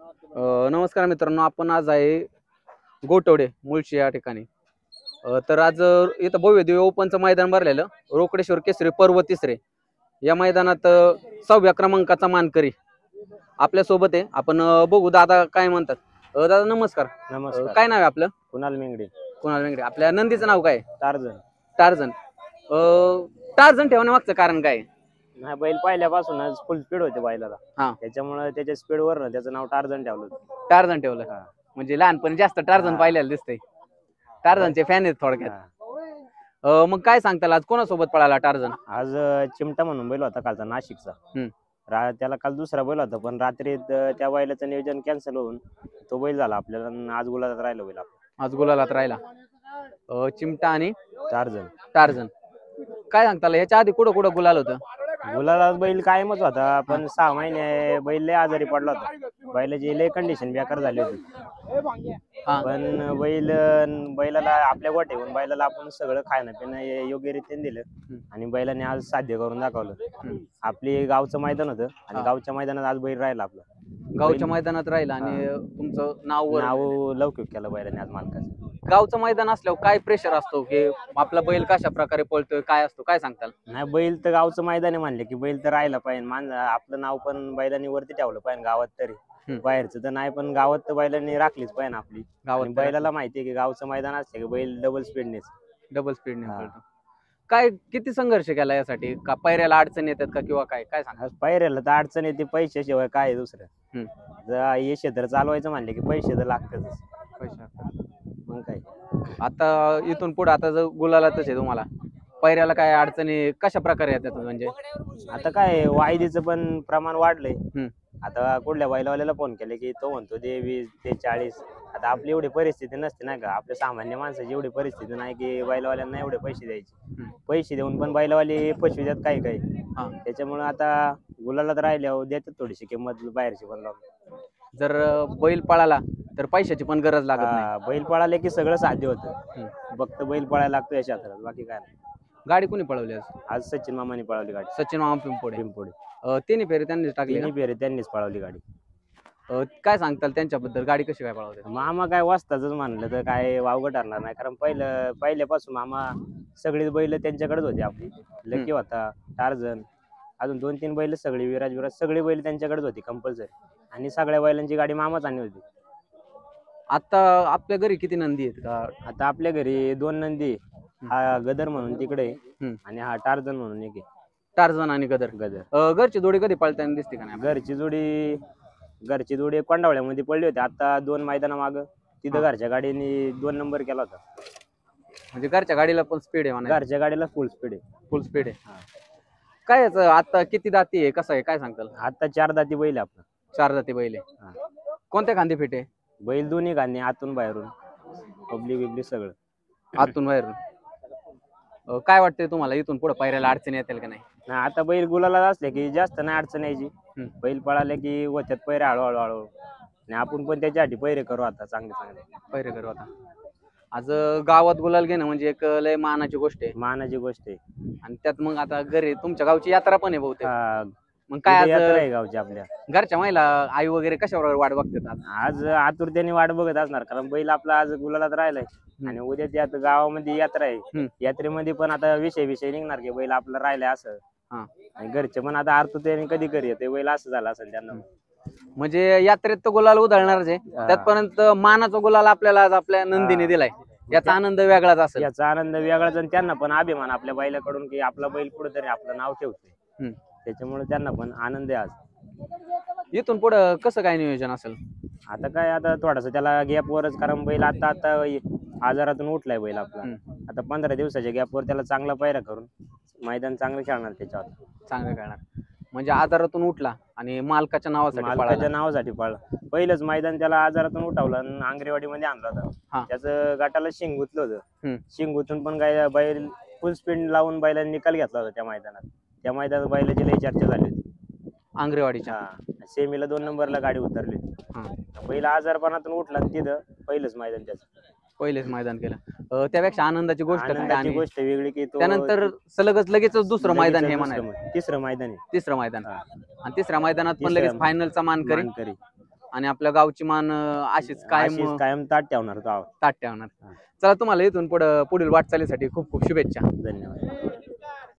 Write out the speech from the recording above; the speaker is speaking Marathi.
नमस्कार मित्रांनो, आपण आज आहे गोटवडे मुळशी या ठिकाणी. तर आज इथं भव्य दिव्य ओपनचं मैदान भरलेलं रोकडेश्वर केसरी पर्व तिसरे या मैदानात 6व्या क्रमांकाचा मानकरी आपल्या सोबत आहे. आपण बघू दादा काय म्हणतात. दादा नमस्कार. नमस्कार. काय नाव आहे आपलं? कुणाल मेंगडे. कुणाल वेंगडे. आपल्या नंदीचं नाव काय? टार्झन. टार्झन. टार्झन ठेवण्यामागचं कारण काय? नाही, बैल पहिल्यापासूनच फुल स्पीड होते बैलाला, हा, त्याच्यामुळे त्याच्या स्पीड वर त्याचं नाव टार्झन ठेवलं. टार्झन ठेवलं. हा. म्हणजे लहानपणी जास्त टार्झन पाहिलेलं दिसतंय. टार्झनचे फॅन आहेत थोडक्यात. मग काय सांगताल आज कोणासोबत पळाला टार्झन? आज चिमटा म्हणून बैल होता कालचा नाशिकचा. त्याला काल दुसरा बैल होता, पण रात्री त्या बैलाचं नियोजन कॅन्सल होऊन तो बैल झाला आपल्याला आणि आज गुलालात राहिला बैल आपला. आज गुलालात राहिला चिमटा आणि टार्झन. टार्झन. काय सांगताल याच्या आधी कुठं कुठं गुलाल होतं? गुलाला बैल कायमच होता, पण 6 महिने बैल लय आजारी पडला होता. बैलाची लय कंडिशन बेकार झाली होती. पण बैलाला आपल्या गोठे येऊन बैलाला आपण सगळं खाणं पिणं योग्य रीतीने दिलं आणि बैलाने आज साध्य करून दाखवलं. आपली गावचं मैदान होतं आणि गावच्या मैदानात आज बैल राहिला आपला. गावच्या मैदानात राहिला आणि तुमचं नाव लौकिक केलं बैलाने आज मालकाचं. गावचं मैदान असल्यावर काय प्रेशर असतो की आपला बैल कशा प्रकारे पळतोय काय असतो काय सांगताल? नाही, बैल तर गावचं मैदान आहे म्हणले की बैल तर राहिला पाहिजे. आपलं नाव पण बैलांनी वरती ठेवलं पाहिजे गावात तरी. बाहेरचं तर नाही, पण गावात तर बैलांनी राखलीच पाहिजे आपली. गावात बैलाला माहितीये की गावचं मैदान असते की बैल डबल स्पीडने पळतो. काय किती संघर्ष केला यासाठी? का पायऱ्याला अडचण येतात का किंवा काय काय सांगा? पायऱ्याला तर अडचण येते, पैशाशिवाय काय दुसरं. हे क्षेत्र चालवायचं म्हणले की पैसे तर लागतातच. मग काय आता इथून पुढे आता जर गुलालातच आहे तुम्हाला पायऱ्याला काय अडचणी कशा प्रकारे येतात? म्हणजे आता काय वायदीचं पण प्रमाण वाढलंय. आता कुठल्या बैलवाल्याला फोन केले की तो म्हणतो दे 20 ते 40. आता आपली एवढी परिस्थिती नसते नाही का, आपल्या सामान्य माणसाची एवढी परिस्थिती नाही की बैलवाल्यांना एवढे पैसे द्यायचे. पैसे देऊन पण बैलवाले फसवी देत काही त्याच्यामुळे आता गुलालात राहिल्यावर देतात थोडीशी किंमत बाहेरची पण लावून. जर बैल पळाला तर पैशाची पण गरज लागत नाही. बैल पळाले की सगळं साध्य होतं. फक्त बैल पळायला लागतो या क्षेत्रात, बाकी काय नाही. गाडी कोणी पळवली आज सचिन मामाने पळवली गाडी. सचिन मामा पिंपोडे. तिन्ही फेरे त्यांनीच टाकली. तिन्ही फेरे त्यांनीच पळवली गाडी. काय सांगताल त्यांच्याबद्दल? गाडी कशी काय पळवते? मामा काय वाजताच म्हणलं तर काय वावगं ठरणार नाही, कारण पहिल्यापासून मामा सगळीच बैल त्यांच्याकडेच होती. आपली लकी होता, टार्झन, अजून 2-3 बैल सगळी विराज सगळी बैल त्यांच्याकडेच होती कंपल्सरी. आणि सगळ्या बैलांची गाडी मामाच आणली होती. आता आपल्या घरी किती नंदी आहेत का? आता आपल्या घरी 2 नंदी. हा गदर म्हणून तिकडे आणि हा टार्झन म्हणून एक. टार्झन आणि गदर. घरची जोडी कधी पळताना दिसते का नाही? घरची जोडी कोंडावळ्यामध्ये पडली होती आता 2 मैदाना माग. तिथं घरच्या गाडीने 2 नंबर केला होता. म्हणजे घरच्या गाडीला पण स्पीड आहे म्हणा? घरच्या गाडीला फुल स्पीड आहे. काय आता किती दाती आहे कसं आहे काय सांगताल? आता 4 दाती बैल आहे आपला. 4 दाती बैल आहे. कोणत्या खांदी फिटे? बैल दोन्ही खांदी, आतून बाहेरून, पब्लिक सगळं. आतून बाहेरून. काय वाटतंय तुम्हाला इथून पुढे पायऱ्याला अडचण येतील का नाही? आता बैल गुलाला असले की जास्त नाही अडचण यायची. बैल पळाले की होत्यात पैरे हळूहळू आणि आपण पण त्याच्यासाठी पैरे करू आता, चांगले पैरे करू आता. आज गावात गुलाल घेणं म्हणजे एक लय मानाची गोष्ट आहे. आणि त्यात मग आता घरी तुमच्या गावची यात्रा पण आहे बहुतेक. मग काय यात्रा आहे गावची आपल्या. घरच्या महिला आई वगैरे कशावर वाट बघतात? आज आतुरतेने वाट बघत असणार, कारण बैल आपला आज गुलालात राहिलाय आणि उद्या त्यात गावामध्ये यात्रा आहे. यात्रेमध्ये पण आता विषय निघणार की बैल आपला राहिलाय असं. आणि घरचे पण आता आतुरतेने कधी येते बैल असं झालं असेल त्यांना. म्हणजे यात्रेत तर गुलाल उधळणारच आहे, त्यातपर्यंत मानाचा गुलाल आपल्याला आज आपल्या नंदीने दिलाय, याचा आनंद वेगळाच असेल. आणि त्यांना पण अभिमान आपल्या बैलाकडून की आपला बैल कुठेतरी आपलं नाव ठेवतोय, त्याच्यामुळे त्यांना पण आनंद आहे आज. इथून पुढे कसं काय नियोजन असेल? आता थोडासा त्याला गॅपवरच, कारण बैल आता आजारातून उठलाय बैल आपला. आता 15 दिवसाच्या गॅपवर त्याला चांगला पायरा करून मैदान चांगलं खेळणार, त्याच्यावर चांगलं खेळणार. म्हणजे आजारातून उठला आणि मालकाच्या नावासाठी पळला. पहिलंच मैदान त्याला आजारातून उठवलं आणि आंगरेवाडीमध्ये आणलं होतं. त्याचं गाठाला शिंग गुतलं होतं. शिंग गुतून पण काय बैल फुल स्पीड लावून बैलांनी निकाल घेतला होता त्या मैदानात बैलाची लई चर्चा झाली होती आंगरेवाडीच्या. सेमीला 2 नंबरला गाडी उतरली. पहिला आजारपणातून उठला तिथं पहिलंच मैदान केलं. त्यापेक्षा आनंदाची गोष्ट वेगळी की त्यानंतर लगेच दुसरं मैदान हे म्हणायचं. तिसरं मैदान आणि तिसऱ्या मैदानात पण लगेच फायनलचा मानकरी. आणि आपल्या गावची मान अशीच कायम अशीच कायम ताट ठेवणार गाव. ताट ठेवणार. चला तुम्हाला इथून पुढील वाटचालीसाठी खूप खूप शुभेच्छा. धन्यवाद.